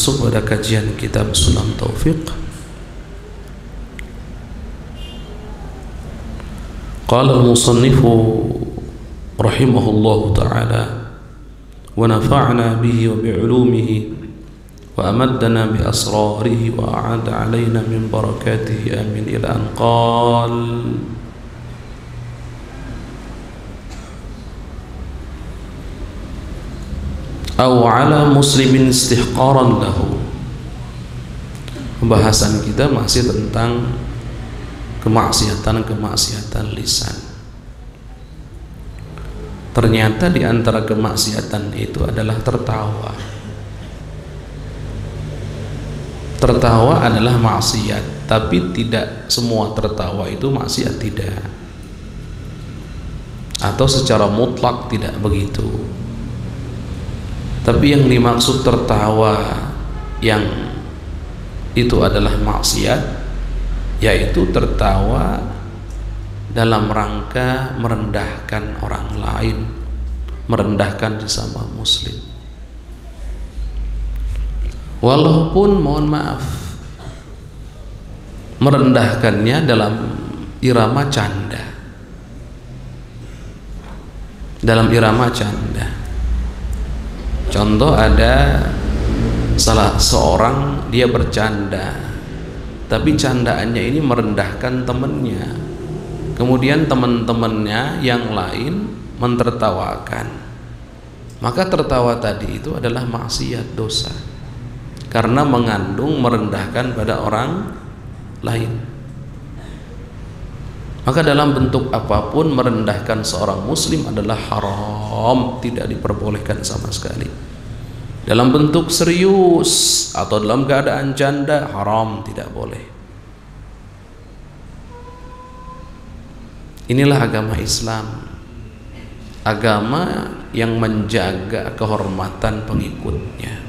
masuk pada kajian kitab Sulam Taufiq. Qala al-musannifu rahimahullahu ta'ala wa nafa'na bihi wa bi'ulumihi wa amaddana bi asrarihi wa a'ada alaina min barakatihi amin ila an qal aw ala muslimin istihqaran lahu. Pembahasan kita masih tentang kemaksiatan lisan. Ternyata di antara kemaksiatan itu adalah tertawa. Tertawa adalah maksiat, tapi tidak semua tertawa itu maksiat, tidak. Atau secara mutlak tidak begitu. Tapi yang dimaksud tertawa yang itu adalah maksiat, yaitu tertawa dalam rangka merendahkan orang lain, merendahkan sesama muslim. Walaupun mohon maaf, merendahkannya dalam irama canda, dalam irama canda. Contoh, ada salah seorang, dia bercanda, tapi candaannya ini merendahkan temannya, kemudian teman-temannya yang lain mentertawakan, maka tertawa tadi itu adalah maksiat, dosa, karena mengandung merendahkan pada orang lain. Maka dalam bentuk apapun merendahkan seorang muslim adalah haram, tidak diperbolehkan sama sekali. Dalam bentuk serius atau dalam keadaan canda, haram, tidak boleh. Inilah agama Islam, agama yang menjaga kehormatan pengikutnya,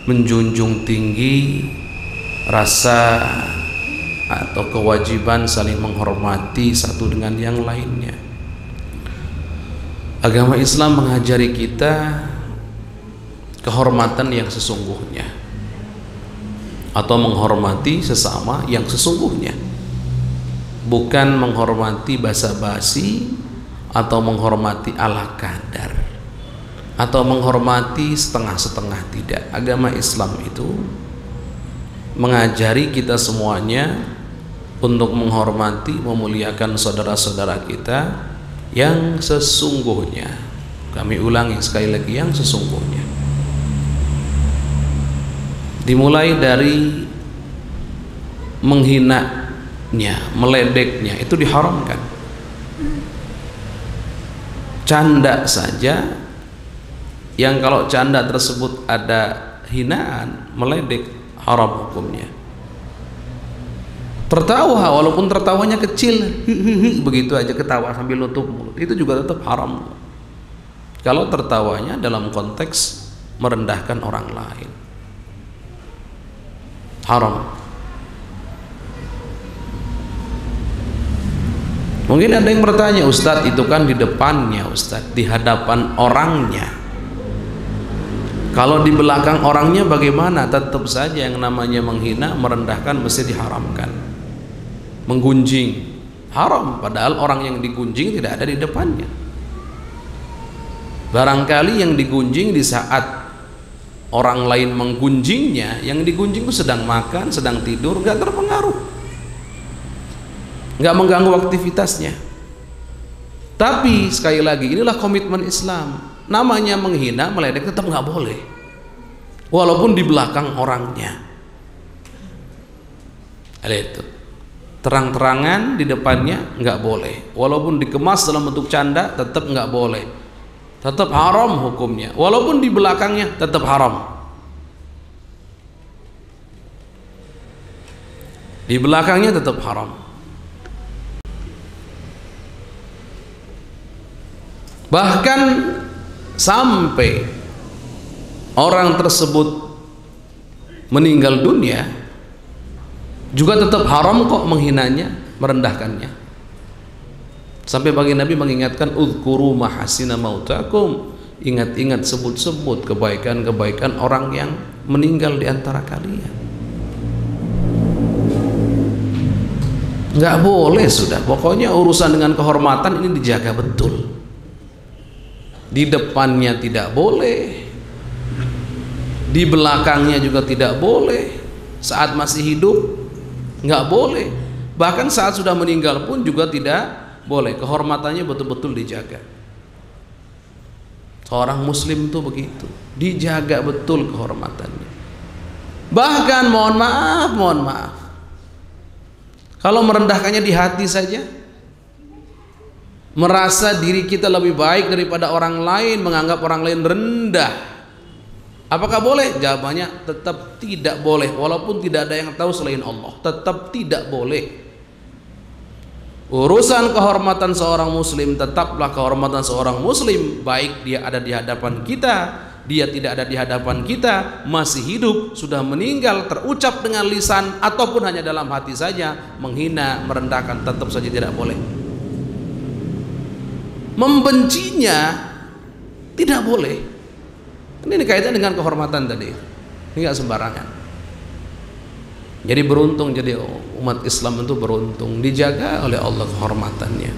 menjunjung tinggi rasa atau kewajiban saling menghormati satu dengan yang lainnya. Agama Islam mengajari kita kehormatan yang sesungguhnya, atau menghormati sesama yang sesungguhnya, bukan menghormati basa-basi atau menghormati ala kadar atau menghormati setengah-setengah. Tidak. Agama Islam itu mengajari kita semuanya untuk menghormati, memuliakan saudara-saudara kita yang sesungguhnya. Kami ulangi sekali lagi, yang sesungguhnya. Dimulai dari menghinanya, meledeknya, itu diharamkan. Canda saja, yang kalau canda tersebut ada hinaan, meledek, haram hukumnya. Tertawa, walaupun tertawanya kecil, begitu aja ketawa sambil nutup mulut, itu juga tetap haram kalau tertawanya dalam konteks merendahkan orang lain. Haram. Mungkin ada yang bertanya, Ustadz, itu kan di depannya, Ustadz, di hadapan orangnya. Kalau di belakang orangnya bagaimana? Tetap saja yang namanya menghina, merendahkan mesti diharamkan. Menggunjing haram, padahal orang yang digunjing tidak ada di depannya. Barangkali yang digunjing di saat orang lain menggunjingnya, yang digunjing itu sedang makan, sedang tidur, gak terpengaruh, gak mengganggu aktivitasnya. Tapi sekali lagi, inilah komitmen Islam. Namanya menghina, meledek tetap gak boleh, walaupun di belakang orangnya. Ada itu. Terang-terangan di depannya nggak boleh, walaupun dikemas dalam bentuk canda tetap nggak boleh, tetap haram hukumnya. Walaupun di belakangnya tetap haram, di belakangnya tetap haram. Bahkan sampai orang tersebut meninggal dunia juga tetap haram kok menghinanya, merendahkannya. Sampai bagi Nabi mengingatkan, uzkuru mahasina mautakum, ingat-ingat, sebut-sebut kebaikan-kebaikan orang yang meninggal di antara kalian. Nggak boleh sudah, pokoknya urusan dengan kehormatan ini dijaga betul. Di depannya tidak boleh, di belakangnya juga tidak boleh, saat masih hidup nggak boleh, bahkan saat sudah meninggal pun juga tidak boleh. Kehormatannya betul-betul dijaga. Seorang muslim itu begitu, dijaga betul kehormatannya. Bahkan mohon maaf, kalau merendahkannya di hati saja, merasa diri kita lebih baik daripada orang lain, menganggap orang lain rendah, apakah boleh? Jawabannya tetap tidak boleh. Walaupun tidak ada yang tahu selain Allah, tetap tidak boleh. Urusan kehormatan seorang muslim, tetaplah kehormatan seorang muslim, baik dia ada di hadapan kita, dia tidak ada di hadapan kita, masih hidup, sudah meninggal, terucap dengan lisan ataupun hanya dalam hati saja, menghina, merendahkan, tetap saja tidak boleh. Membencinya tidak boleh. Ini kaitan dengan kehormatan tadi. Ini nggak sembarangan. Jadi beruntung, jadi umat Islam itu beruntung, dijaga oleh Allah kehormatannya.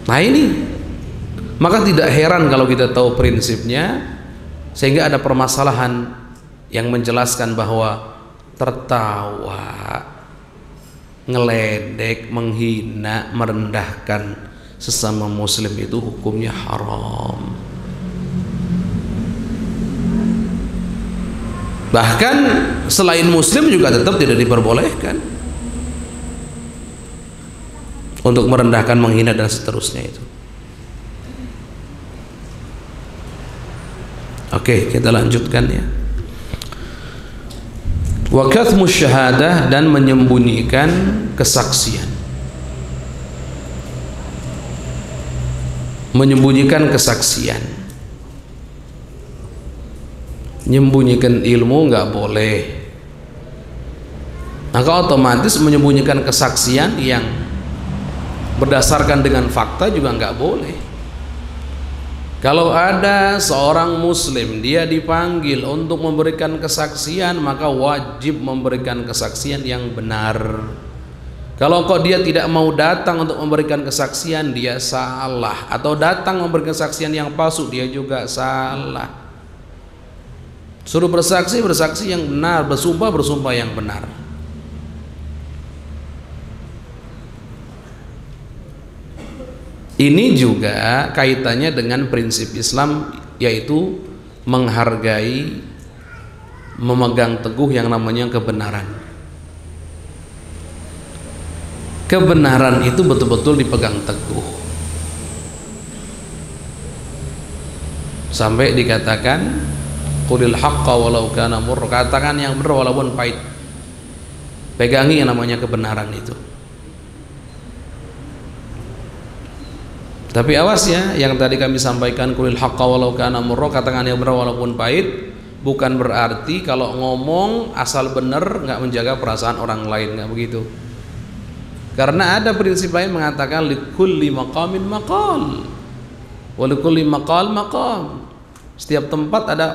Nah ini, maka tidak heran kalau kita tahu prinsipnya, sehingga ada permasalahan yang menjelaskan bahwa tertawa, ngeledek, menghina, merendahkan sesama muslim itu hukumnya haram. Bahkan selain muslim juga tetap tidak diperbolehkan untuk merendahkan, menghina dan seterusnya itu. Oke, kita lanjutkan ya. Wa kathmu syahadah, dan menyembunyikan kesaksian. Menyembunyikan kesaksian, menyembunyikan ilmu nggak boleh. Maka otomatis menyembunyikan kesaksian yang berdasarkan dengan fakta juga nggak boleh. Kalau ada seorang muslim, dia dipanggil untuk memberikan kesaksian, maka wajib memberikan kesaksian yang benar. Kalau kok dia tidak mau datang untuk memberikan kesaksian, dia salah. Atau datang memberikan kesaksian yang palsu, dia juga salah. Suruh bersaksi, bersaksi yang benar, bersumpah, bersumpah yang benar. Ini juga kaitannya dengan prinsip Islam, yaitu menghargai, memegang teguh yang namanya kebenaran. Kebenaran itu betul-betul dipegang teguh, sampai dikatakan qulil haqqa walau kana murra, katakan yang benar walaupun pahit. Pegangi yang namanya kebenaran itu. Tapi awas ya, yang tadi kami sampaikan qulil haqqa walau kana murra, katakan yang benar walaupun pahit, bukan berarti kalau ngomong asal benar nggak menjaga perasaan orang lain, nggak begitu. Karena ada prinsip lain mengatakan likulli maqamin maqal wa likulli maqal maqam. Setiap tempat ada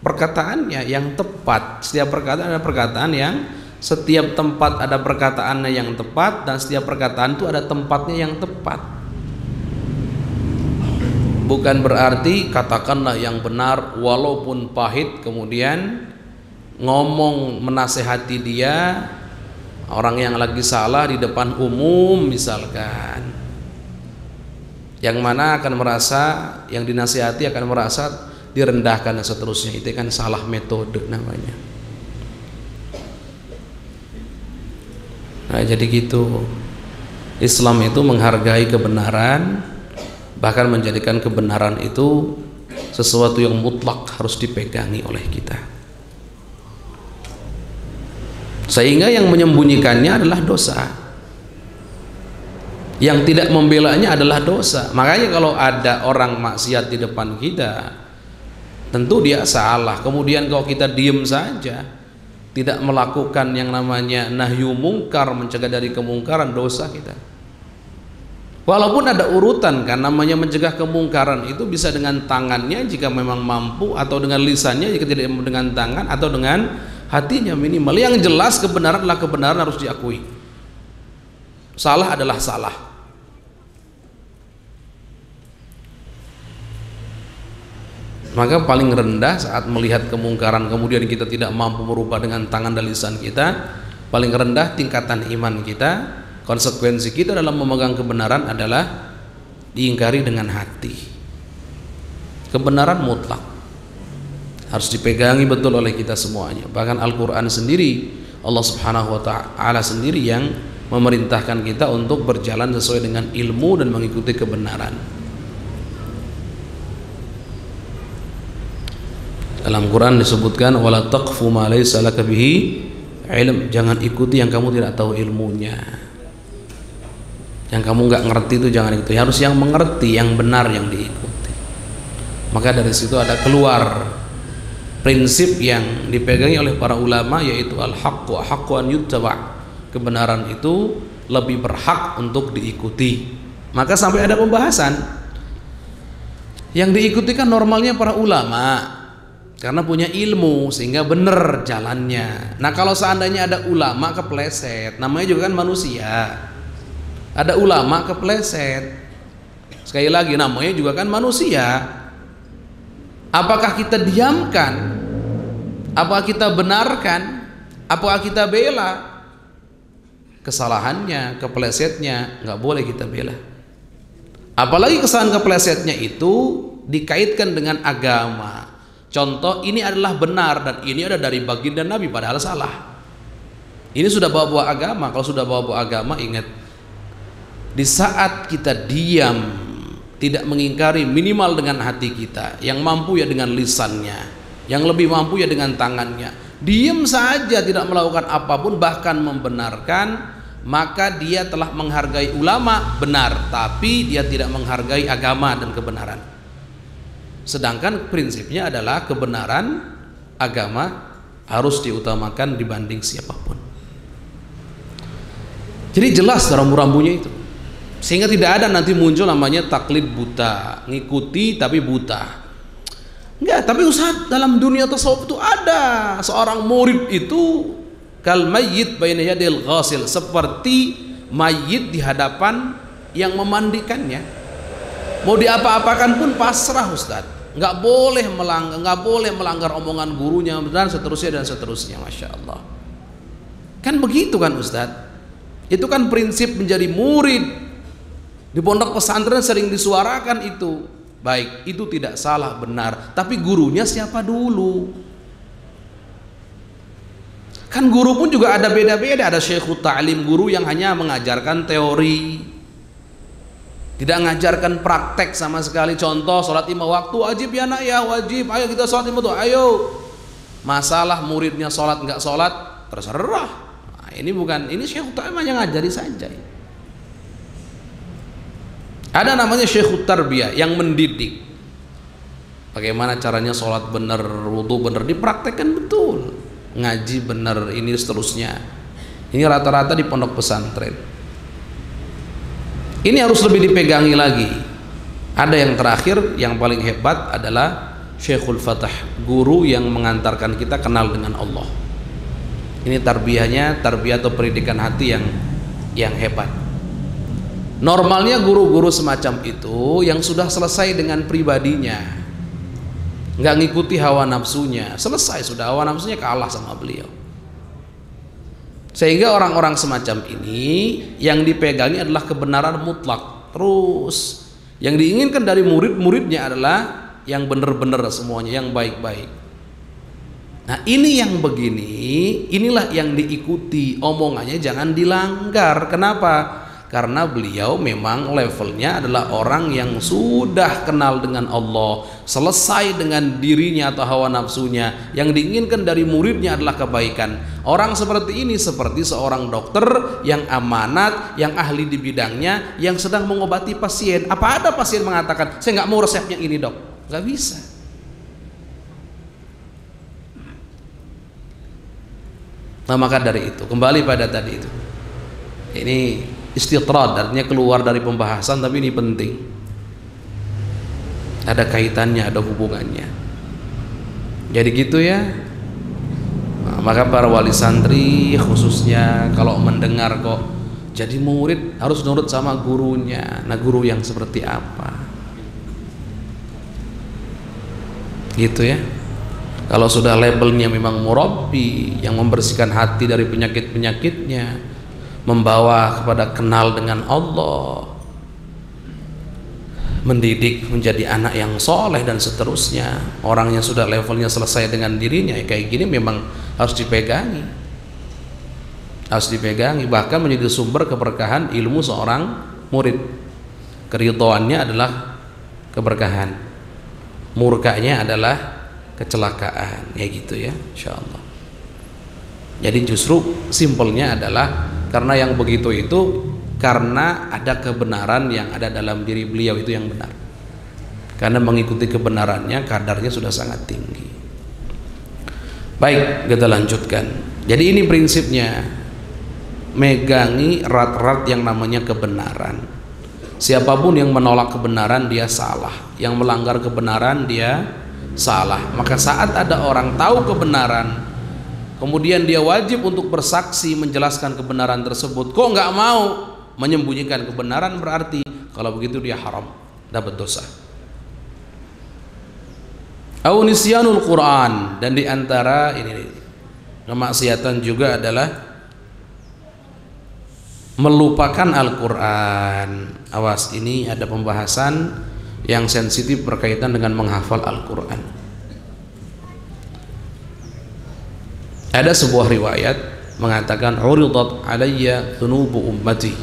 perkataannya yang tepat, setiap perkataan ada perkataan yang, setiap tempat ada perkataannya yang tepat, dan setiap perkataan itu ada tempatnya yang tepat. Bukan berarti katakanlah yang benar walaupun pahit, kemudian ngomong menasehati dia, orang yang lagi salah di depan umum misalkan, yang mana akan merasa, yang dinasihati akan merasa direndahkan dan seterusnya. Itu kan salah metode namanya. Nah jadi gitu, Islam itu menghargai kebenaran, bahkan menjadikan kebenaran itu sesuatu yang mutlak harus dipegangi oleh kita. Sehingga yang menyembunyikannya adalah dosa, yang tidak membelanya adalah dosa. Makanya kalau ada orang maksiat di depan kita, tentu dia salah. Kemudian kalau kita diem saja, tidak melakukan yang namanya nahyu mungkar, mencegah dari kemungkaran, dosa kita. Walaupun ada urutan kan, namanya mencegah kemungkaran itu bisa dengan tangannya jika memang mampu, atau dengan lisannya jika tidak dengan tangan, atau dengan hatinya minimal. Yang jelas kebenaran adalah kebenaran, harus diakui. Salah adalah salah. Maka paling rendah saat melihat kemungkaran kemudian kita tidak mampu merubah dengan tangan dan lisan kita, paling rendah tingkatan iman kita, konsekuensi kita dalam memegang kebenaran adalah diingkari dengan hati. Kebenaran mutlak harus dipegangi betul oleh kita semuanya. Bahkan Al-Quran sendiri, Allah Subhanahu wa Ta'ala sendiri yang memerintahkan kita untuk berjalan sesuai dengan ilmu dan mengikuti kebenaran. Dalam Quran disebutkan wala taqfu ma laysa laka bihi ilm, jangan ikuti yang kamu tidak tahu ilmunya. Yang kamu nggak ngerti itu jangan ikuti, harus yang mengerti, yang benar yang diikuti. Maka dari situ ada keluar prinsip yang dipegangi oleh para ulama, yaitu al-haqqu haqqu an yuttaba', kebenaran itu lebih berhak untuk diikuti. Maka sampai ada pembahasan yang diikuti kan normalnya para ulama karena punya ilmu sehingga benar jalannya. Nah kalau seandainya ada ulama kepleset, namanya juga kan manusia, ada ulama kepleset, sekali lagi namanya juga kan manusia. Apakah kita diamkan? Apakah kita benarkan? Apakah kita bela kesalahannya, keplesetnya? Nggak boleh kita bela. Apalagi kesalahan keplesetnya itu dikaitkan dengan agama. Contoh, ini adalah benar dan ini ada dari baginda Nabi, padahal salah. Ini sudah bawa-bawa agama. Kalau sudah bawa-bawa agama, ingat, di saat kita diam, tidak mengingkari minimal dengan hati kita, yang mampu ya dengan lisannya, yang lebih mampu ya dengan tangannya, diam saja tidak melakukan apapun bahkan membenarkan, maka dia telah menghargai ulama benar, tapi dia tidak menghargai agama dan kebenaran. Sedangkan prinsipnya adalah kebenaran agama harus diutamakan dibanding siapapun. Jadi jelas rambu-rambunya itu, sehingga tidak ada nanti muncul namanya taklid buta, ngikuti tapi buta. Enggak, tapi Ustaz, dalam dunia tasawuf itu ada seorang murid itu kal mayyit baina yadil ghasil, seperti mayit di hadapan yang memandikannya. Mau diapa-apakan pun pasrah Ustaz. Nggak boleh melanggar omongan gurunya dan seterusnya, Masya Allah. Kan begitu kan Ustadz? Itu kan prinsip menjadi murid. Di pondok pesantren sering disuarakan itu. Baik, itu tidak salah, benar. Tapi gurunya siapa dulu? Kan guru pun juga ada beda-beda. Ada syekhut ta'lim, guru yang hanya mengajarkan teori, tidak mengajarkan praktek sama sekali. Contoh, sholat 5 waktu wajib ya nak ya, wajib, ayo kita sholat 5 waktu, ayo. Masalah muridnya sholat nggak sholat, terserah. Nah, ini bukan, ini syekhut ta'lim yang ngajari saja. Ada namanya syekhut tarbiyah yang mendidik. Bagaimana caranya sholat benar, wudhu benar, dipraktekkan betul. Ngaji benar, ini seterusnya. Ini rata-rata di pondok pesantren. Ini harus lebih dipegangi lagi. Ada yang terakhir, yang paling hebat adalah Syekhul Fatah, guru yang mengantarkan kita kenal dengan Allah. Ini tarbiyahnya, tarbiyah atau pendidikan hati yang hebat. Normalnya guru-guru semacam itu yang sudah selesai dengan pribadinya, nggak ngikuti hawa nafsunya, selesai sudah, hawa nafsunya kalah sama beliau. Sehingga orang-orang semacam ini yang dipegangi adalah kebenaran mutlak. Terus yang diinginkan dari murid-muridnya adalah yang benar-benar semuanya, yang baik-baik. Nah ini yang begini, inilah yang diikuti, omongannya jangan dilanggar. Kenapa? Karena beliau memang levelnya adalah orang yang sudah kenal dengan Allah, selesai dengan dirinya atau hawa nafsunya. Yang diinginkan dari muridnya adalah kebaikan. Orang seperti ini seperti seorang dokter yang amanat, yang ahli di bidangnya, yang sedang mengobati pasien. Apa ada pasien mengatakan, saya nggak mau resepnya ini dok? Nggak bisa. Nah maka dari itu, kembali pada tadi itu, ini istitrad, artinya keluar dari pembahasan, tapi ini penting, ada kaitannya, ada hubungannya. Jadi gitu ya. Nah, maka para wali santri khususnya kalau mendengar kok jadi murid harus nurut sama gurunya. Nah, guru yang seperti apa? Gitu ya. Kalau sudah labelnya memang murabbi yang membersihkan hati dari penyakit-penyakitnya, membawa kepada kenal dengan Allah, mendidik menjadi anak yang soleh dan seterusnya, orang yang sudah levelnya selesai dengan dirinya, ya kayak gini memang harus dipegangi, bahkan menjadi sumber keberkahan ilmu seorang murid. Keridhoannya adalah keberkahan, murkanya adalah kecelakaan, ya gitu ya, insyaallah. Jadi justru simpelnya adalah karena yang begitu itu karena ada kebenaran yang ada dalam diri beliau itu yang benar, karena mengikuti kebenarannya kadarnya sudah sangat tinggi. Baik, kita lanjutkan. Jadi ini prinsipnya, megangi erat-erat yang namanya kebenaran. Siapapun yang menolak kebenaran dia salah, yang melanggar kebenaran dia salah. Maka saat ada orang tahu kebenaran kemudian dia wajib untuk bersaksi menjelaskan kebenaran tersebut, kok nggak mau menyembunyikan kebenaran, berarti kalau begitu dia haram, dapat dosa. Au nisyanul Quran, dan diantara ini kemaksiatan juga adalah melupakan Al-Quran. Awas, ini ada pembahasan yang sensitif berkaitan dengan menghafal Al-Quran. Ada sebuah riwayat mengatakan, uridat alayya dhunubu ummati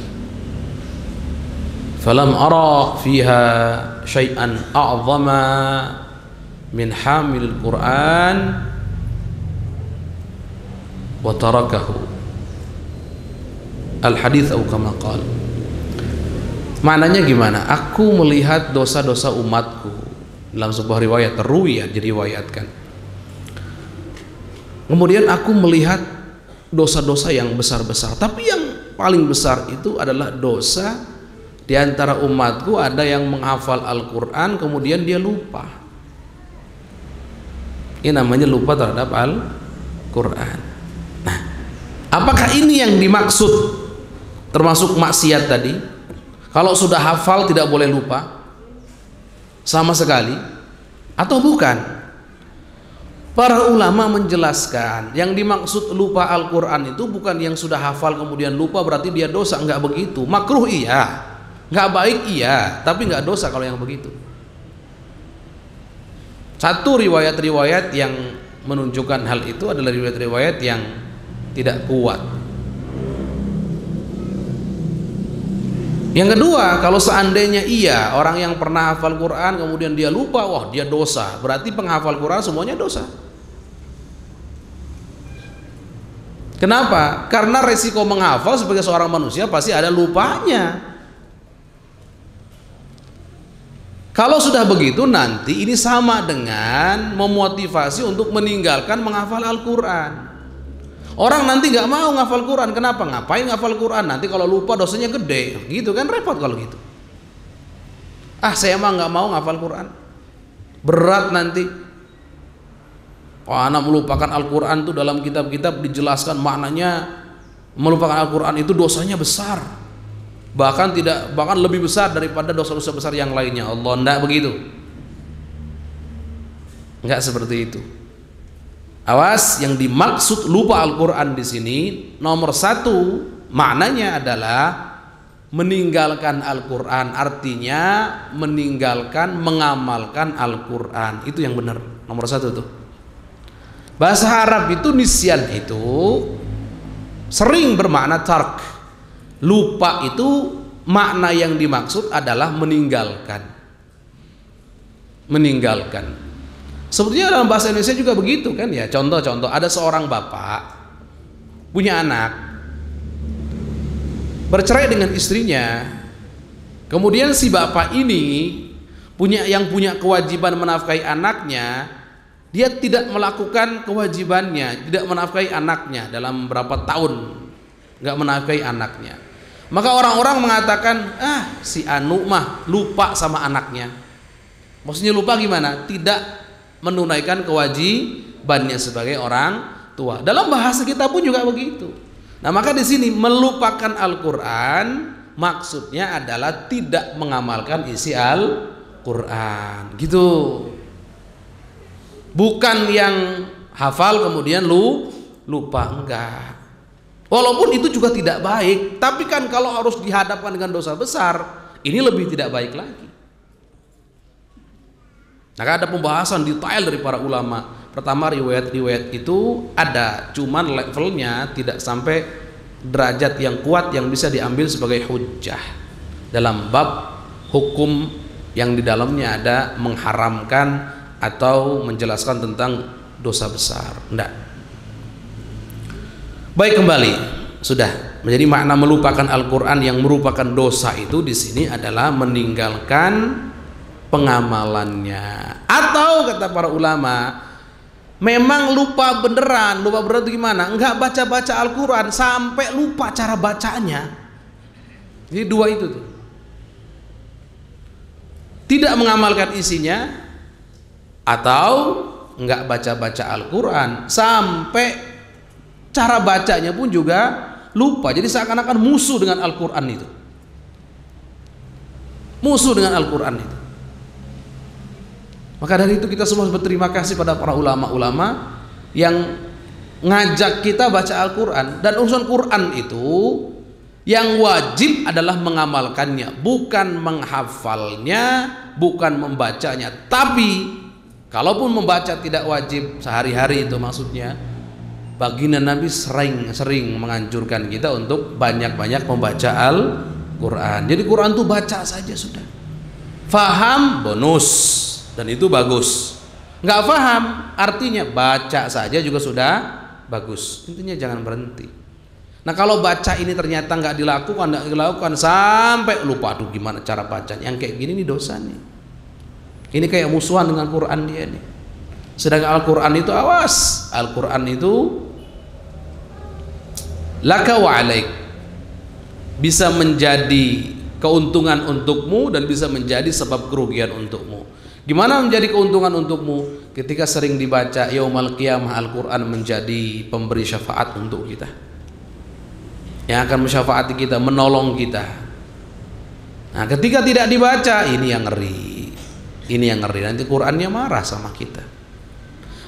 falam ara fiha syai'an a'zama min hamil Quran wa tarakahu al-hadits atau kama qala. Maknanya gimana? Aku melihat dosa-dosa umatku dalam sebuah riwayat, terruwiyat, diriwayatkan. Kemudian aku melihat dosa-dosa yang besar-besar, tapi yang paling besar itu adalah dosa di antara umatku ada yang menghafal Al-Quran kemudian dia lupa. Ini namanya lupa terhadap Al-Quran. Nah, apakah ini yang dimaksud termasuk maksiat tadi? Kalau sudah hafal tidak boleh lupa sama sekali, atau bukan? Para ulama menjelaskan yang dimaksud lupa Al-Quran itu bukan yang sudah hafal kemudian lupa berarti dia dosa, enggak begitu. Makruh iya, enggak baik iya, tapi enggak dosa kalau yang begitu. Satu riwayat-riwayat yang menunjukkan hal itu adalah riwayat-riwayat yang tidak kuat. Yang kedua, kalau seandainya iya orang yang pernah hafal Quran kemudian dia lupa, wah dia dosa, berarti penghafal Quran semuanya dosa. Kenapa? Karena resiko menghafal sebagai seorang manusia pasti ada lupanya. Kalau sudah begitu nanti ini sama dengan memotivasi untuk meninggalkan menghafal Al-Quran. Orang nanti nggak mau ngafal Quran. Kenapa? Ngapain ngafal Quran? Nanti kalau lupa dosanya gede, gitu kan, repot kalau gitu. Ah, saya mah nggak mau ngafal Quran, berat nanti. Oh, anak melupakan Al-Quran tuh dalam kitab-kitab dijelaskan maknanya melupakan Al-Quran itu dosanya besar, bahkan lebih besar daripada dosa-dosa besar yang lainnya. Allah, enggak begitu, enggak seperti itu. Awas, yang dimaksud lupa Al-Quran di sini nomor satu maknanya adalah meninggalkan Al-Quran, artinya meninggalkan mengamalkan Al-Quran, itu yang benar nomor satu tuh. Bahasa Arab itu nisyan itu sering bermakna tark. Lupa itu makna yang dimaksud adalah meninggalkan. Sebetulnya dalam bahasa Indonesia juga begitu kan ya. Contoh-contoh, ada seorang bapak punya anak, bercerai dengan istrinya. Kemudian si bapak ini punya kewajiban menafkahi anaknya, dia tidak melakukan kewajibannya, tidak menafkahi anaknya dalam berapa tahun, nggak menafkahi anaknya. Maka orang-orang mengatakan, si Anu mah lupa sama anaknya. Maksudnya lupa gimana? Tidak menunaikan kewajibannya sebagai orang tua. Dalam bahasa kita pun juga begitu. Nah, maka di sini melupakan Al-Qur'an maksudnya adalah tidak mengamalkan isi Al-Qur'an. Gitu. Bukan yang hafal kemudian lupa, enggak. Walaupun itu juga tidak baik, tapi kan kalau harus dihadapkan dengan dosa besar, ini lebih tidak baik lagi. Nah, ada pembahasan detail dari para ulama. Pertama, riwayat-riwayat itu ada, cuman levelnya tidak sampai derajat yang kuat yang bisa diambil sebagai hujjah dalam bab hukum yang di dalamnya ada mengharamkan atau menjelaskan tentang dosa besar. Enggak. Baik, kembali sudah menjadi makna melupakan Al-Qur'an yang merupakan dosa itu di sini adalah meninggalkan pengamalannya. Atau kata para ulama, memang lupa beneran. Lupa beneran itu gimana? Enggak baca-baca Al-Qur'an sampai lupa cara bacanya. Jadi dua itu tuh. Tidak mengamalkan isinya atau enggak baca-baca Al-Qur'an sampai cara bacanya pun juga lupa. Jadi seakan-akan musuh dengan Al-Qur'an itu. Musuh dengan Al-Qur'an itu. Maka dari itu kita semua berterima kasih pada para ulama-ulama yang ngajak kita baca Al-Qur'an. Dan urusan Qur'an itu yang wajib adalah mengamalkannya, bukan menghafalnya, bukan membacanya. Tapi kalaupun membaca tidak wajib sehari-hari, itu maksudnya baginda Nabi sering menganjurkan kita untuk banyak-banyak membaca Al-Qur'an. Jadi Qur'an itu baca saja sudah. Faham bonus dan itu bagus. Nggak paham artinya baca saja juga sudah bagus. Intinya jangan berhenti. Nah, kalau baca ini ternyata nggak dilakukan sampai lupa, aduh gimana cara bacanya, yang kayak gini nih dosa nih. Ini kayak musuhan dengan Qur'an dia nih. Sedangkan Al-Qur'an itu awas, Al-Qur'an itu laka wa alaik, bisa menjadi keuntungan untukmu dan bisa menjadi sebab kerugian untukmu. Gimana menjadi keuntungan untukmu? Ketika sering dibaca yaumal qiyamah, Al-Qur'an menjadi pemberi syafaat untuk kita, yang akan mensyafaati kita, menolong kita. Nah, ketika tidak dibaca, ini yang ngeri. Ini yang ngeri, nanti Qur'annya marah sama kita.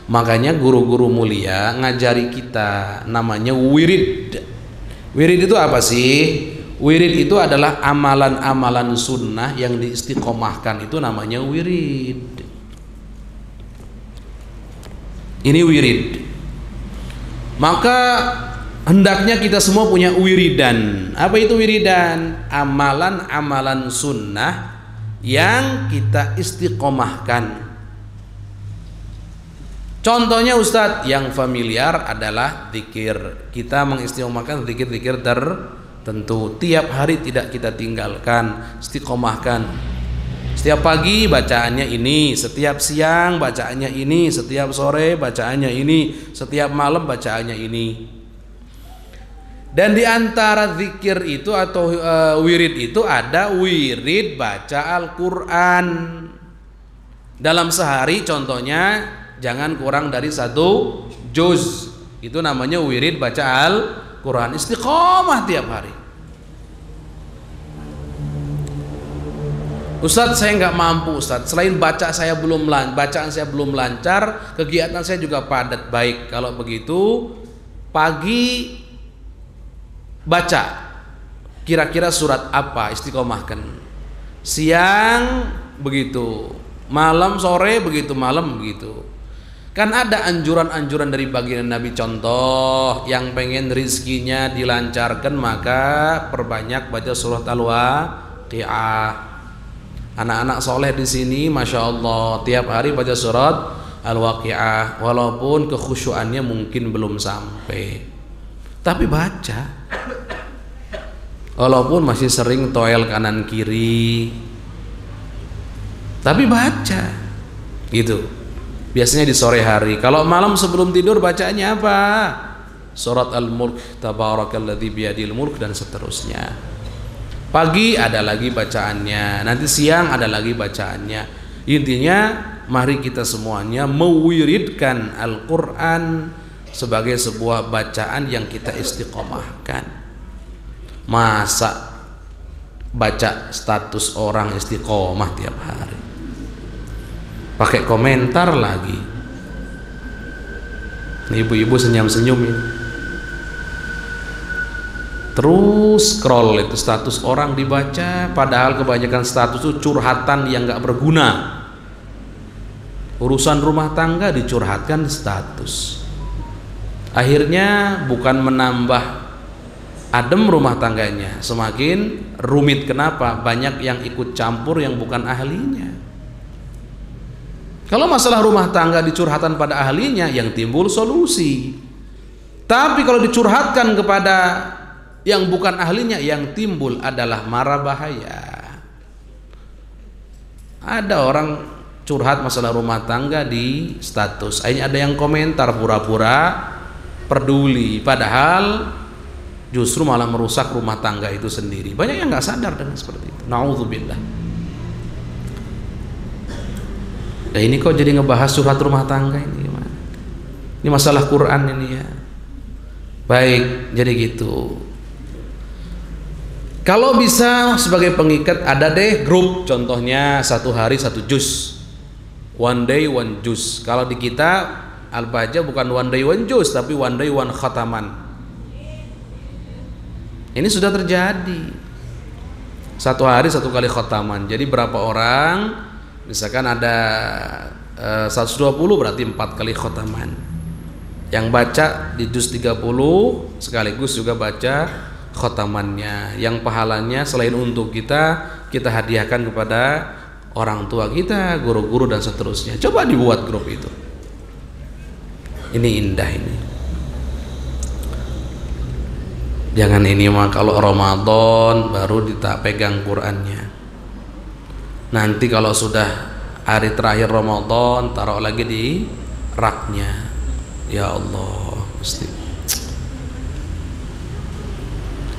Makanya guru-guru mulia ngajari kita namanya wirid. Wirid itu apa sih? Wirid itu adalah amalan-amalan sunnah yang diistiqomahkan, itu namanya wirid. Ini wirid. Maka hendaknya kita semua punya wiridan. Apa itu wiridan? Amalan-amalan sunnah yang kita istiqomahkan. Contohnya Ustadz, yang familiar adalah zikir. Kita mengistiqomahkan zikir-zikir tertentu. Tiap hari tidak kita tinggalkan, istiqomahkan. Setiap pagi bacaannya ini, setiap siang bacaannya ini, setiap sore bacaannya ini, setiap malam bacaannya ini. Dan di antara zikir itu atau wirid itu ada wirid baca Al-Qur'an. Dalam sehari contohnya jangan kurang dari 1 juz. Itu namanya wirid baca Al-Qur'an. Istiqomah tiap hari. Ustadz, saya nggak mampu Ustadz. Selain bacaan saya belum lancar, kegiatan saya juga padat. Baik, kalau begitu pagi baca kira-kira surat apa, istiqomahkan. Siang begitu, malam sore begitu, malam begitu. Kan ada anjuran-anjuran dari baginda Nabi. Contoh, yang pengen rizkinya dilancarkan maka perbanyak baca surat Al-Waqi'ah. Anak-anak soleh di sini, masya Allah, tiap hari baca surat Al-Waqi'ah, walaupun kekhusyuannya mungkin belum sampai, tapi baca. Walaupun masih sering toel kanan kiri, tapi baca. Gitu. Biasanya di sore hari. Kalau malam sebelum tidur bacanya apa? Surat Al-Mulk, tabarakalladzi biyadil mulk, dan seterusnya. Pagi ada lagi bacaannya, nanti siang ada lagi bacaannya. Intinya mari kita semuanya mewiridkan Al-Quran sebagai sebuah bacaan yang kita istiqomahkan. Masa baca status orang istiqomah tiap hari, pakai komentar lagi. Ibu-ibu senyum-senyum ini, terus scroll itu status orang dibaca, padahal kebanyakan status itu curhatan yang gak berguna. Urusan rumah tangga dicurhatkan di status, akhirnya bukan menambah adem rumah tangganya, semakin rumit. Kenapa? Banyak yang ikut campur yang bukan ahlinya. Kalau masalah rumah tangga dicurhatkan pada ahlinya, yang timbul solusi. Tapi kalau dicurhatkan kepada yang bukan ahlinya, yang timbul adalah mara bahaya. Ada orang curhat masalah rumah tangga di status, akhirnya ada yang komentar pura-pura peduli, padahal justru malah merusak rumah tangga itu sendiri. Banyak yang nggak sadar dengan seperti itu. Na'udzubillah. Nah, ini kok jadi ngebahas curhat rumah tangga ini gimana? Ini masalah Quran ini ya. Baik, jadi gitu. Kalau bisa sebagai pengikat ada deh grup, contohnya 1 hari 1 juz, one day one juz. Kalau di kita Al-Baja bukan one day one juz, tapi one day one khataman. Ini sudah terjadi, 1 hari 1 kali khataman. Jadi berapa orang? Misalkan ada 120, berarti 4 kali khataman. Yang baca di juz 30 sekaligus juga baca khotamannya, yang pahalanya selain untuk kita hadiahkan kepada orang tua kita, guru-guru dan seterusnya. Coba dibuat grup itu. Ini indah ini. Jangan ini mah kalau Ramadan baru kita pegang Qurannya. Nanti kalau sudah hari terakhir Ramadan taruh lagi di raknya. Ya Allah, mesti.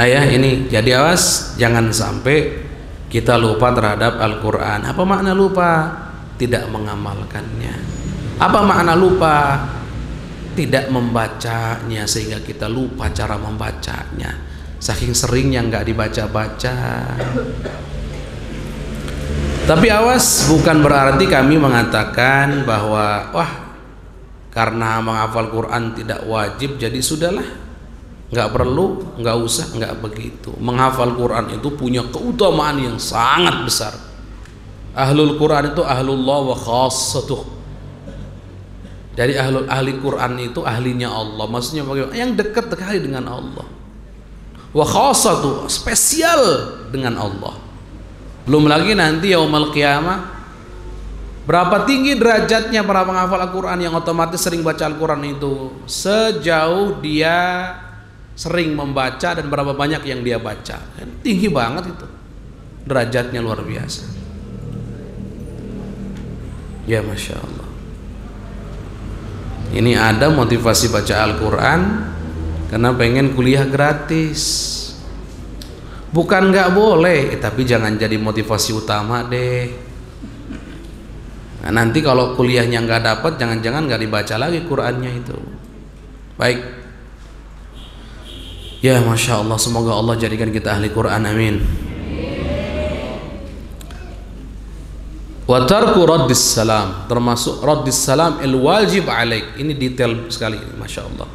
Ayah ini jadi awas, jangan sampai kita lupa terhadap Al-Quran. Apa makna lupa? Tidak mengamalkannya. Apa makna lupa? Tidak membacanya, sehingga kita lupa cara membacanya. Saking seringnya nggak dibaca-baca. Tapi awas, bukan berarti kami mengatakan bahwa wah, karena menghafal Quran tidak wajib, jadi sudahlah, nggak perlu, nggak usah, nggak begitu. Menghafal Quran itu punya keutamaan yang sangat besar. Ahlul Quran itu ahlullah wa khassatuh. Jadi ahli Quran itu ahlinya Allah. Maksudnya bagaimana? Yang dekat sekali dengan Allah. Wa khassatuh, spesial dengan Allah. Belum lagi nanti yaumul qiyamah, berapa tinggi derajatnya para penghafal Al-Quran yang otomatis sering baca Al-Quran itu, sejauh dia sering membaca dan berapa banyak yang dia baca. Tinggi banget itu, derajatnya luar biasa. Ya Masya Allah. Ini ada motivasi baca Al-Quran karena pengen kuliah gratis. Bukan nggak boleh, tapi jangan jadi motivasi utama deh. Nah, nanti kalau kuliahnya nggak dapat, jangan-jangan nggak dibaca lagi Qurannya itu. Baik. Ya Masya Allah, semoga Allah jadikan kita ahli Quran, amin. Wa tarku raddis salam, termasuk raddis salam wajib alaik. Ini detail sekali, Masya Allah.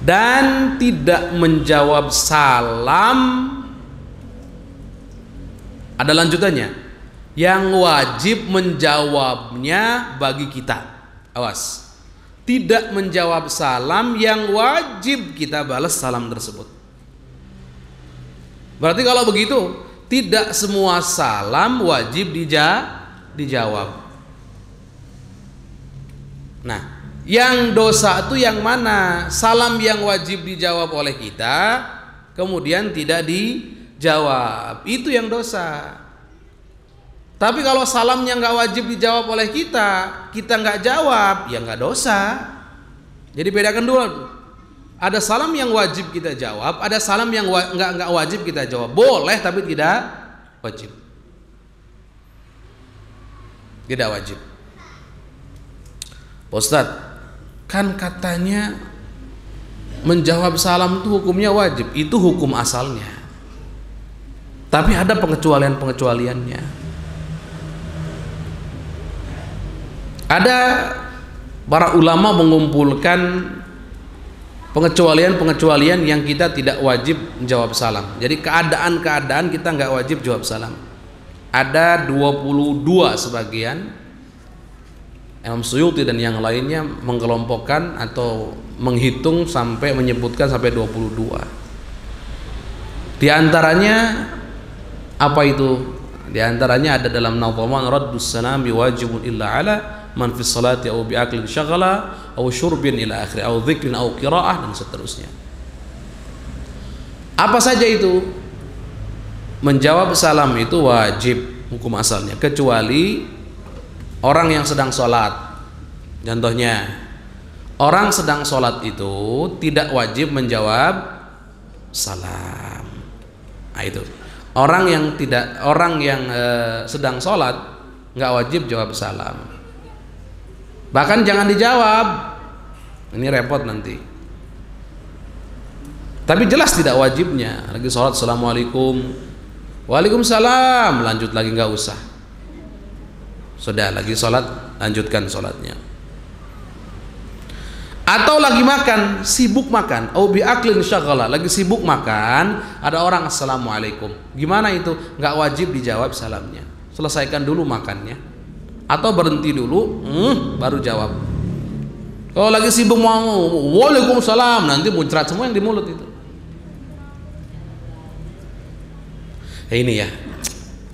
Dan tidak menjawab salam, ada lanjutannya, yang wajib menjawabnya bagi kita. Awas, tidak menjawab salam yang wajib kita balas salam tersebut. Berarti kalau begitu, tidak semua salam wajib dijawab. Nah, yang dosa itu yang mana? Salam yang wajib dijawab oleh kita kemudian tidak dijawab, itu yang dosa. Tapi kalau salamnya nggak wajib dijawab oleh kita nggak jawab, ya nggak dosa. Jadi bedakan dulu. Ada salam yang wajib kita jawab, ada salam yang nggak wajib kita jawab. Boleh tapi tidak wajib. Tidak wajib. Pak Ustadz, kan katanya menjawab salam itu hukumnya wajib. Itu hukum asalnya. Tapi ada pengecualian-pengecualiannya. Ada para ulama mengumpulkan pengecualian-pengecualian yang kita tidak wajib menjawab salam. Jadi keadaan-keadaan kita nggak wajib jawab salam. Ada 22 sebagian. Imam Suyuti dan yang lainnya mengelompokkan atau menghitung sampai menyebutkan sampai 22. Di antaranya apa itu? Di antaranya ada dalam Nadhaman Raddus Salam wajibun illa ala man fi salati aw bi aklin syaghala aw syurbin ila akhir aw dzikrin aw qiraah dan seterusnya. Apa saja itu? Menjawab salam itu wajib hukum asalnya, kecuali orang yang sedang sholat. Contohnya, orang sedang sholat itu tidak wajib menjawab salam. Nah itu orang yang sedang sholat nggak wajib jawab salam. Bahkan jangan dijawab, ini repot nanti. Tapi jelas tidak wajibnya. Lagi sholat, assalamualaikum, waalaikumsalam, lanjut lagi, nggak usah. Sudah lagi sholat, lanjutkan sholatnya. Atau lagi makan, sibuk makan, au bi aklin syaghala, lagi sibuk makan, ada orang assalamualaikum. Gimana itu? Nggak wajib dijawab salamnya. Selesaikan dulu makannya. Atau berhenti dulu, baru jawab. Kalau lagi sibuk mau waalaikumsalam, nanti muncrat semua yang di mulut itu. Ini ya,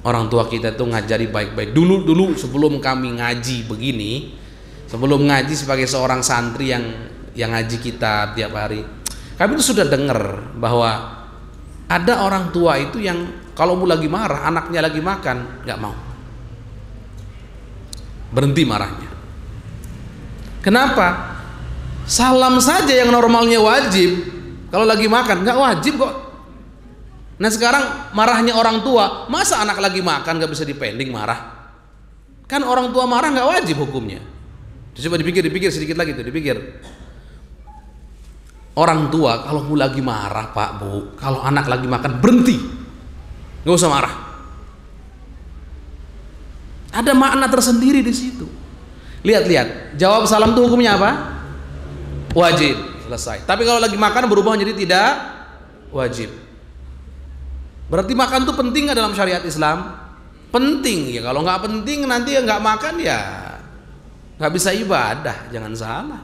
orang tua kita tuh ngajari baik-baik. Dulu sebelum kami ngaji begini, sebelum ngaji sebagai seorang santri yang ngaji kita tiap hari, kami tuh sudah dengar bahwa ada orang tua itu yang kalau lagi marah, anaknya lagi makan, nggak mau, berhenti marahnya. Kenapa? Salam saja yang normalnya wajib, kalau lagi makan nggak wajib kok. Nah sekarang marahnya orang tua, masa anak lagi makan nggak bisa dipending marah? Kan orang tua marah nggak wajib hukumnya. Coba dipikir sedikit lagi tuh, dipikir. Orang tua kalau lagi marah, Pak Bu, kalau anak lagi makan berhenti, nggak usah marah. Ada makna tersendiri di situ. Lihat, jawab salam itu hukumnya apa? Wajib, selesai. Tapi kalau lagi makan berubah menjadi tidak wajib. Berarti makan itu penting nggak dalam syariat Islam? Penting ya. Kalau nggak penting nanti nggak makan ya nggak bisa ibadah, jangan salah.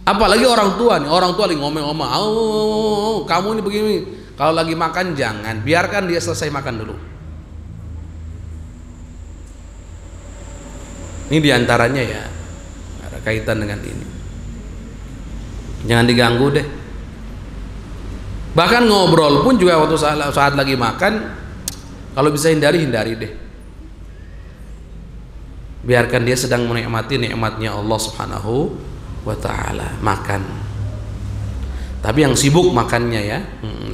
Apalagi orang tua nih, orang tua lagi ngomong-ngomong, kamu ini begini. Kalau lagi makan jangan, biarkan dia selesai makan dulu. Ini diantaranya ya, ada kaitan dengan ini. Jangan diganggu deh. Bahkan ngobrol pun juga waktu saat lagi makan, kalau bisa hindari deh. Biarkan dia sedang menikmati nikmatnya Allah Subhanahu wa ta'ala, makan. Tapi yang sibuk makannya ya,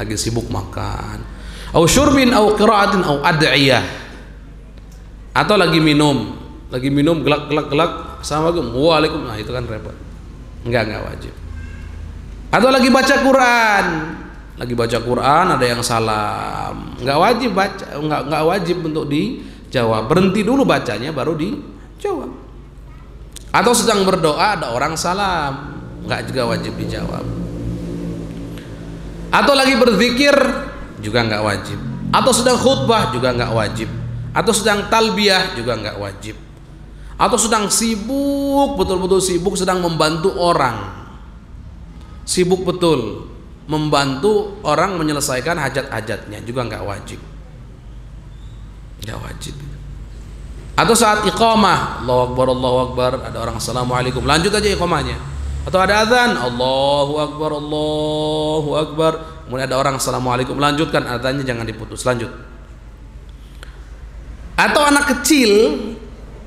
lagi sibuk makan. Au syurbin au qiraatin au ad'iyah. Atau lagi minum gelak. Assalamualaikum, waalaikum. Nah, itu kan repot. Enggak wajib. Atau lagi baca Quran, ada yang salam, nggak wajib baca, nggak wajib untuk dijawab. Berhenti dulu bacanya baru dijawab. Atau sedang berdoa ada orang salam, nggak juga wajib dijawab. Atau lagi berzikir juga nggak wajib. Atau sedang khutbah juga nggak wajib. Atau sedang talbiyah juga nggak wajib. Atau sedang sibuk, betul-betul sibuk, sedang membantu orang, sibuk betul membantu orang menyelesaikan hajat-hajatnya juga nggak wajib. Atau saat iqamah, Allahu Akbar, ada orang assalamualaikum, lanjut aja iqamahnya. Atau ada azan, Allahu Akbar, kemudian ada orang assalamualaikum, lanjutkan azannya, jangan diputus, lanjut. Atau anak kecil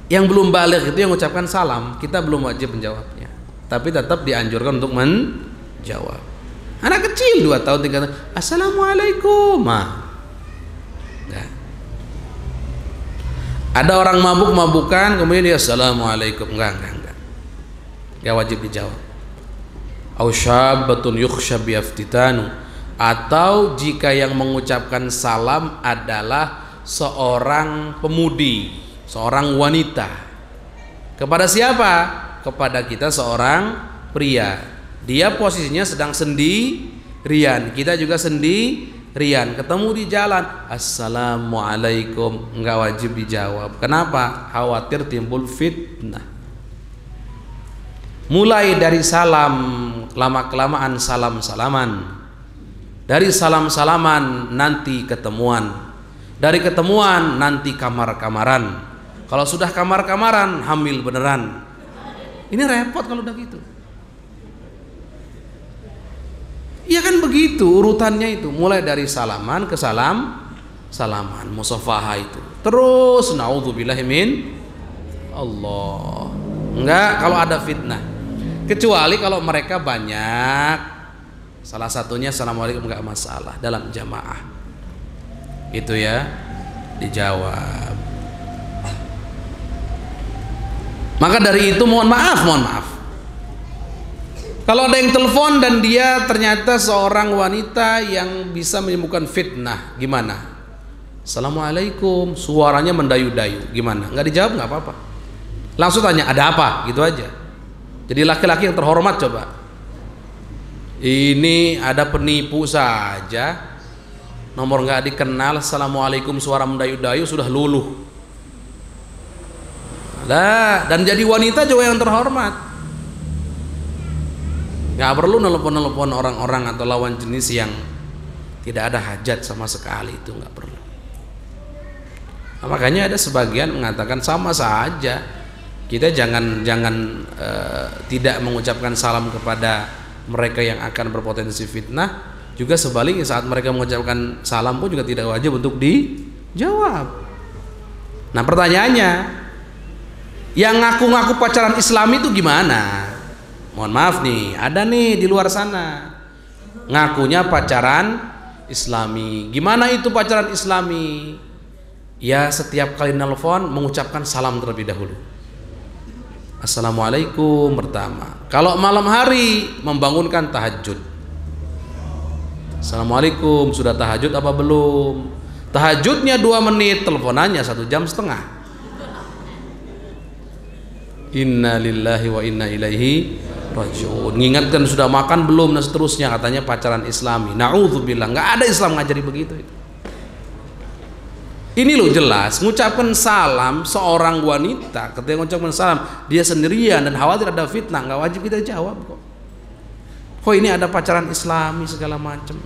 yang belum baligh itu yang mengucapkan salam, kita belum wajib menjawabnya. tapi tetap dianjurkan untuk menjawab. Anak kecil 2 tahun 3 tahun, assalamualaikum. Enggak. Ada orang mabuk-mabukan kemudian dia assalamualaikum, enggak wajib dijawab. Au syabbatun yukhsha biaftitanu, atau jika yang mengucapkan salam adalah seorang pemudi, seorang wanita. Kepada siapa? Kepada kita seorang pria. Dia posisinya sedang sendirian, kita juga sendirian, ketemu di jalan, assalamualaikum, enggak wajib dijawab. Kenapa? Khawatir timbul fitnah. Mulai dari salam, lama-kelamaan salam-salaman, dari salam-salaman nanti ketemuan, dari ketemuan nanti kamar-kamaran, kalau sudah kamar-kamaran hamil beneran. Ini repot kalau udah gitu. Iya kan begitu urutannya itu, mulai dari salaman ke salaman, musafahah itu, terus naudzubillahi min Allah. Enggak kalau ada fitnah, kecuali kalau mereka banyak, salah satunya assalamualaikum enggak masalah dalam jamaah, itu ya dijawab. Maka dari itu mohon maaf kalau ada yang telepon dan dia ternyata seorang wanita yang bisa menyembuhkan fitnah, gimana? Assalamualaikum, suaranya mendayu-dayu, gimana? Enggak dijawab enggak apa-apa, langsung tanya ada apa, gitu aja. Jadi laki-laki yang terhormat coba, ini ada penipu saja, nomor nggak dikenal, assalamualaikum suara mendayu-dayu sudah luluh. Nah, dan jadi wanita juga yang terhormat, nggak perlu nelpon orang-orang atau lawan jenis yang tidak ada hajat sama sekali, itu nggak perlu. Nah, makanya ada sebagian mengatakan sama saja, kita jangan tidak mengucapkan salam kepada mereka yang akan berpotensi fitnah, juga sebaliknya saat mereka mengucapkan salam pun juga tidak wajib untuk dijawab. Nah pertanyaannya, yang ngaku-ngaku pacaran Islam itu gimana? Mohon maaf nih, ada nih di luar sana ngakunya pacaran Islami. Gimana itu pacaran Islami? Ya setiap kali nelpon mengucapkan salam terlebih dahulu, assalamualaikum pertama. Kalau malam hari membangunkan tahajud, assalamualaikum, sudah tahajud apa belum? Tahajudnya 2 menit, teleponannya 1,5 jam. Inna lillahi wa inna ilaihi rajiun. Ngingatkan sudah makan belum dan seterusnya, katanya pacaran Islami. Na'udzubillah, nggak ada Islam ngajari begitu. Ini loh jelas mengucapkan salam seorang wanita, ketika mengucapkan salam dia sendirian dan khawatir ada fitnah, nggak wajib kita jawab kok. Kok ini ada pacaran Islami segala macam.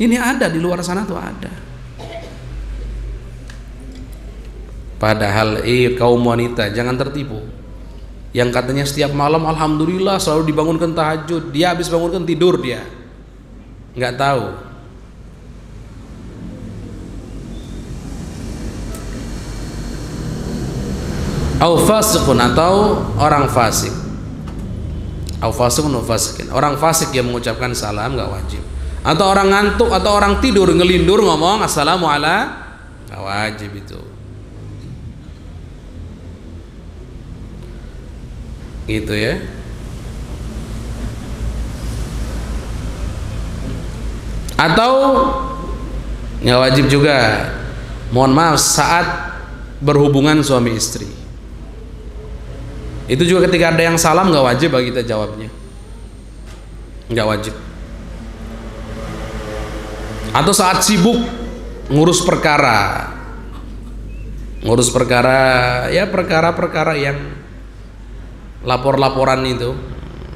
Ini ada di luar sana tuh ada. Padahal kaum wanita jangan tertipu. Yang katanya setiap malam alhamdulillah selalu dibangunkan tahajud, dia habis bangunkan tidur, dia nggak tahu. Au fasiqun, atau orang fasik. Au fasiqun wa fasikin, orang fasik yang mengucapkan salam nggak wajib. Atau orang ngantuk atau orang tidur ngelindur ngomong assalamualaikum, nggak wajib itu. Gitu ya. Atau nggak wajib juga, mohon maaf, saat berhubungan suami istri, itu juga ketika ada yang salam nggak wajib bagi kita jawabnya, nggak wajib. Atau saat sibuk ngurus perkara ya, perkara-perkara yang lapor-laporan itu,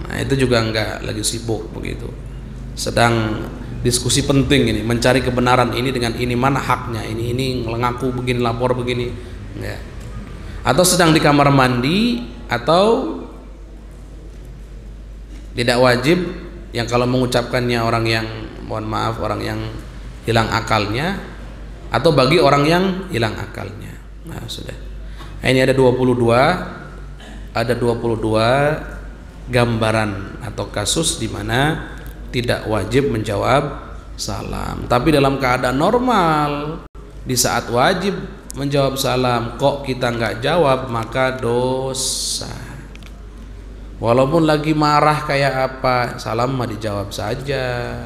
nah itu juga enggak, lagi sibuk begitu, sedang diskusi penting ini, mencari kebenaran ini dengan ini, mana haknya ini ngaku begini, lapor begini, enggak. Atau sedang di kamar mandi, atau tidak wajib yang kalau mengucapkannya orang yang, mohon maaf, orang yang hilang akalnya, atau bagi orang yang hilang akalnya. Nah sudah, nah, ini ada 22 ada 22 gambaran atau kasus di mana tidak wajib menjawab salam. Tapi dalam keadaan normal, di saat wajib menjawab salam kok kita nggak jawab, maka dosa. Walaupun lagi marah kayak apa, salam mah dijawab saja,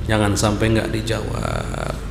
jangan sampai nggak dijawab.